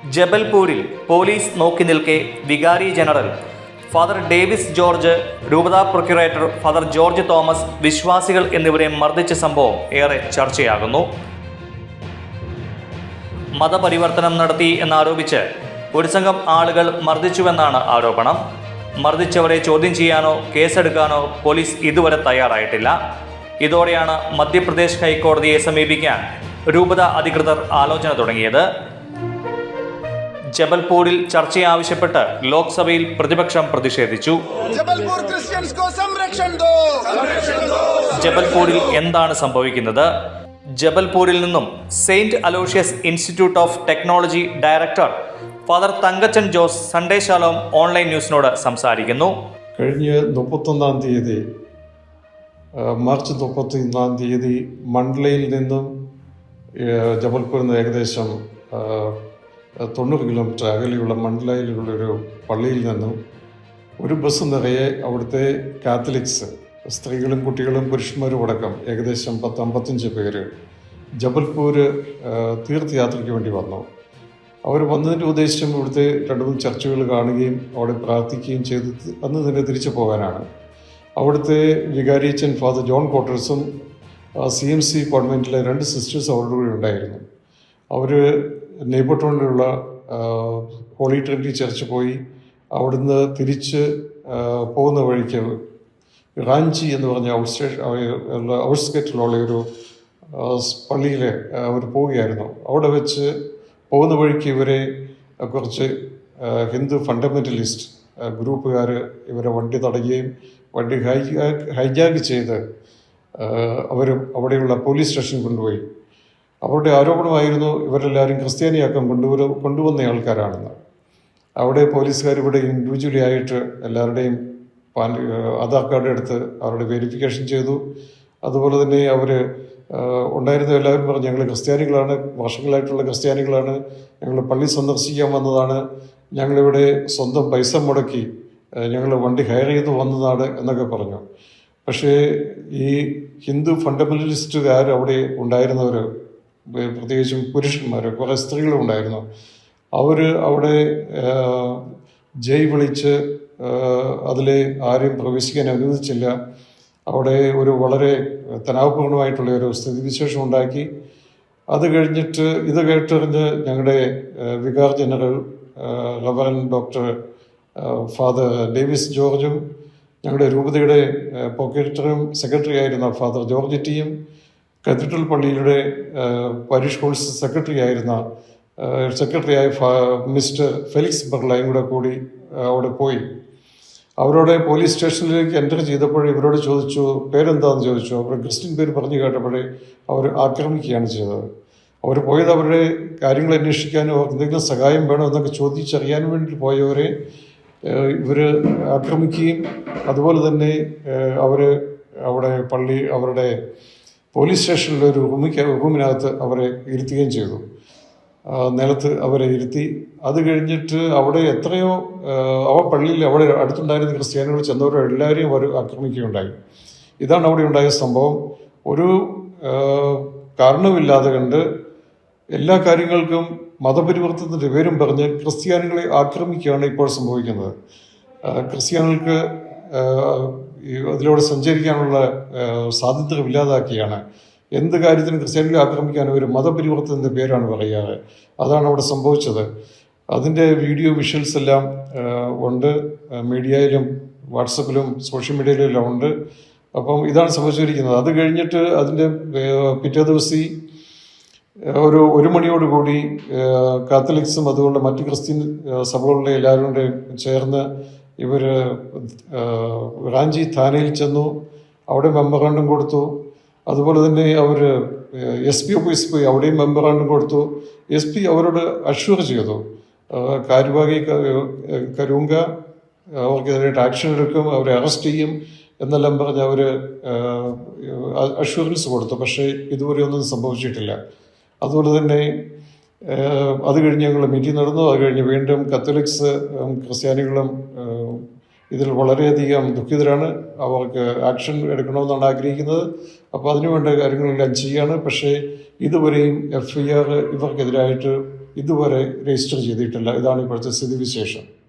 ജബൽപൂരിൽ police നോക്കി നിൽക്കെ വികാരി ജനറൽ ഫാദർ ഡേവിസ് ജോർജ്, രൂപതാ പ്രൊക്യുറേറ്റർ ഫാദർ ജോർജ് തോമസ്, വിശ്വാസികൾ എന്നിവരെ മർദ്ദിച്ച സംഭവം ഏറെ ചർച്ചയാകുന്നു. മതപരിവർത്തനം നടത്തി എന്നാരോപിച്ച് ഒരു സംഘം ആളുകൾ മർദ്ദിച്ചുവെന്നാണ് ആരോപണം. മർദ്ദിച്ചവരെ ചോദ്യം ചെയ്യാനോ കേസെടുക്കാനോ പോലീസ് ഇതുവരെ തയ്യാറായിട്ടില്ല. ഇതോടെയാണ് മധ്യപ്രദേശ് ഹൈക്കോടതിയെ സമീപിക്കാൻ രൂപത അധികൃതർ ആലോചന തുടങ്ങിയത്. ജബൽപൂരിൽ ചർച്ചയാവശ്യപ്പെട്ട് ലോക്സഭയിൽ പ്രതിപക്ഷം പ്രതിഷേധിച്ചു. ജബൽപൂരിൽ എന്താണ് സംഭവിക്കുന്നത്? ജബൽപൂരിൽ നിന്നും Saint Aloysius Institute of Technology director father Thankachan Jose Sunday Shalom Online ന്യൂസിനോട് സംസാരിക്കുന്നു. കഴിഞ്ഞ 31-ാം തീയതി മാർച്ച് 31-ാം തീയതി മണ്ഡലയിൽ നിന്നും ജബൽപൂരിൽ നിന്ന് ഏകദേശം 90 കിലോമീറ്റർ അകലെയുള്ള മണ്ഡലയിലുള്ളൊരു പള്ളിയിൽ നിന്നും ഒരു ബസ് നിറയെ അവിടുത്തെ കാത്തലിക്സ്, സ്ത്രീകളും കുട്ടികളും പുരുഷന്മാരും അടക്കം ഏകദേശം 10-55 പേര് ജബൽപൂർ തീർത്ഥയാത്രയ്ക്ക് വേണ്ടി വന്നു. അവർ വന്നതിൻ്റെ ഉദ്ദേശം ഇവിടുത്തെ 2-3 ചർച്ചുകൾ കാണുകയും അവിടെ പ്രാർത്ഥിക്കുകയും ചെയ്ത് അന്ന് തന്നെ തിരിച്ചു പോകാനാണ്. അവിടുത്തെ വികാരിയച്ചൻ ഫാദർ ജോൺ കോട്ടേഴ്സും CMC കോൺവെൻറ്റിലെ 2 സിസ്റ്റേഴ്സ് അവരുടെ കൂടെ ഉണ്ടായിരുന്നു. അവർ നെയ്പട്ടോണിലുള്ള ഹോളി ട്രിനിറ്റി ചർച്ച് പോയി അവിടുന്ന് തിരിച്ച് പോകുന്ന വഴിക്ക് റാഞ്ചി എന്ന് പറഞ്ഞ ഔട്ട്സ്കേറ്റിലുള്ള ഒരു പള്ളിയിൽ അവർ പോവുകയായിരുന്നു. അവിടെ വെച്ച് പോകുന്ന വഴിക്ക് ഇവരെ കുറച്ച് ഹിന്ദു ഫണ്ടമെൻ്റലിസ്റ്റ് ഗ്രൂപ്പുകാർ ഇവരെ വണ്ടി തടയുകയും വണ്ടി ഹൈജാക്ക് ചെയ്ത് അവരും അവിടെയുള്ള പോലീസ് സ്റ്റേഷനിൽ കൊണ്ടുപോയി. അവരുടെ ആരോപണമായിരുന്നു ഇവരെല്ലാവരും ക്രിസ്ത്യാനിയാക്കാൻ കൊണ്ടുവന്ന ആൾക്കാരാണെന്ന്. അവിടെ പോലീസുകാർ ഇവിടെ ഇൻഡിവിജ്വലി ആയിട്ട് എല്ലാവരുടെയും ആധാർ കാർഡ് എടുത്ത് അവരുടെ വെരിഫിക്കേഷൻ ചെയ്തു. അതുപോലെ തന്നെ അവർ ഉണ്ടായിരുന്ന എല്ലാവരും പറഞ്ഞു, ഞങ്ങൾ ക്രിസ്ത്യാനികളാണ്, വർഷങ്ങളായിട്ടുള്ള ക്രിസ്ത്യാനികളാണ്, ഞങ്ങൾ പള്ളി സന്ദർശിക്കാൻ വന്നതാണ്, ഞങ്ങളിവിടെ സ്വന്തം പൈസ മുടക്കി ഞങ്ങൾ വണ്ടി ഹയർ ചെയ്ത് വന്നതാണ് എന്നൊക്കെ പറഞ്ഞു. പക്ഷേ ഈ ഹിന്ദു ഫണ്ടമെൻ്റലിസ്റ്റുകാർ അവിടെ ഉണ്ടായിരുന്നവർ, പ്രത്യേകിച്ചും പുരുഷന്മാർ, കുറേ സ്ത്രീകളും ഉണ്ടായിരുന്നു. അവർ അവിടെ ജയ് വിളിച്ച് അതിലെ ആരെയും പ്രവേശിക്കാൻ അനുവദിച്ചില്ല. അവിടെ ഒരു വളരെ തനാവപൂർണമായിട്ടുള്ള ഒരു സ്ഥിതിവിശേഷം ഉണ്ടാക്കി. അത് കഴിഞ്ഞിട്ട് ഇത് കേട്ടറിഞ്ഞ് ഞങ്ങളുടെ vicar general reverend doctor father Davis ജോർജും ഞങ്ങളുടെ രൂപതയുടെ പ്രൊക്യുറേറ്ററും സെക്രട്ടറി ആയിരുന്ന ഫാദർ ജോർജ് ടിയും കത്തീഡ്രൽ പള്ളിയുടെ പാരിഷ് കൗൺസിൽ സെക്രട്ടറിയായ മിസ്റ്റർ ഫെലിക്സ് ബർലയും കൂടി അവിടെ പോയി. അവരോട് പോലീസ് സ്റ്റേഷനിലേക്ക് എൻ്റർ ചെയ്തപ്പോൾ ഇവരോട് ചോദിച്ചു, പേരെന്താണെന്ന് ചോദിച്ചു. അവർ ക്രിസ്ത്യൻ പേര് പറഞ്ഞു കേട്ടപ്പോഴേ അവർ ആക്രമിക്കുകയാണ് ചെയ്തത്. അവർ പോയത് അവരുടെ കാര്യങ്ങൾ അന്വേഷിക്കാനോ എന്തെങ്കിലും സഹായം വേണോ എന്നൊക്കെ ചോദിച്ചറിയാൻ വേണ്ടി പോയവരെ ഇവർ ആക്രമിക്കുകയും അതുപോലെ തന്നെ അവർ അവരുടെ പോലീസ് സ്റ്റേഷനിലെ ഒരു റൂമിനകത്ത് അവരെ ഇരുത്തുകയും ചെയ്തു. നിലത്ത് അവരെ ഇരുത്തി. അത് കഴിഞ്ഞിട്ട് അവിടെ എത്രയോ പള്ളിയിൽ അവിടെ അടുത്തുണ്ടായിരുന്ന ക്രിസ്ത്യാനികൾ ചെന്നവരെല്ലാവരെയും അവർ ആക്രമിക്കുകയുണ്ടായി. ഇതാണ് അവിടെ ഉണ്ടായ സംഭവം. ഒരു കാരണമില്ലാതെ കണ്ട് എല്ലാ കാര്യങ്ങൾക്കും മതപരിവർത്തനത്തിൻ്റെ പേരും പറഞ്ഞ് ക്രിസ്ത്യാനികളെ ആക്രമിക്കുകയാണ് ഇപ്പോൾ സംഭവിക്കുന്നത്. ക്രിസ്ത്യാനികൾക്ക് അതിലൂടെ സഞ്ചരിക്കാനുള്ള സ്വാതന്ത്ര്യം ഇല്ലാതാക്കിയാണ്. എന്ത് കാര്യത്തിനും ക്രിസ്ത്യാനികളെ ആക്രമിക്കാൻ ഒരു മതപരിവർത്തനത്തിൻ്റെ പേരാണ് പറയാറ്. അതാണ് അവിടെ സംഭവിച്ചത്. അതിൻ്റെ വീഡിയോ വിഷ്വൽസ് എല്ലാം ഉണ്ട്, മീഡിയയിലും വാട്സപ്പിലും സോഷ്യൽ മീഡിയയിലും എല്ലാം ഉണ്ട്. അപ്പം ഇതാണ് സംഭവിച്ചിരിക്കുന്നത്. അത് കഴിഞ്ഞിട്ട് അതിൻ്റെ പിറ്റേ ദിവസം ഒരു മണിയോടുകൂടി കാത്തലിക്സും അതുകൊണ്ട് മറ്റ് ക്രിസ്ത്യൻ സഭകളുടെ എല്ലാവരും കൂടെ ചേർന്ന് ഇവർ റാഞ്ചി താനയിൽ ചെന്നു. അവിടെ മെമ്മറാണ്ടം കൊടുത്തു. അതുപോലെ തന്നെ അവർ SP ഓഫീസിൽ പോയി അവിടെയും മെമ്മറാണ്ടം കൊടുത്തു. SP അവരോട് അഷ്വർ ചെയ്തു, കാര്യവാഹി കരൂങ്ക അവർക്കെതിരായിട്ട് ആക്ഷൻ എടുക്കും, അവരെ അറസ്റ്റ് ചെയ്യും എന്നെല്ലാം പറഞ്ഞ് അവർ അഷ്വറൻസ് കൊടുത്തു. പക്ഷേ ഇതുവരെ ഒന്നും സംഭവിച്ചിട്ടില്ല. അതുപോലെ തന്നെ അത് കഴിഞ്ഞ് ഞങ്ങൾ മീറ്റിംഗ് നടന്നു. അത് കഴിഞ്ഞ് വീണ്ടും കത്തോലിക്സ് ക്രിസ്ത്യാനികളും ഇതിൽ വളരെയധികം ദുഃഖിതരാണ്. അവർക്ക് ആക്ഷൻ എടുക്കണമെന്നാണ് ആഗ്രഹിക്കുന്നത്. അപ്പോൾ അതിനുവേണ്ട കാര്യങ്ങളെല്ലാം ചെയ്യാണ്. പക്ഷേ ഇതുവരെയും FIR ഇവർക്കെതിരായിട്ട് ഇതുവരെ രജിസ്റ്റർ ചെയ്തിട്ടില്ല. ഇതാണ് ഇപ്പോഴത്തെ സ്ഥിതിവിശേഷം.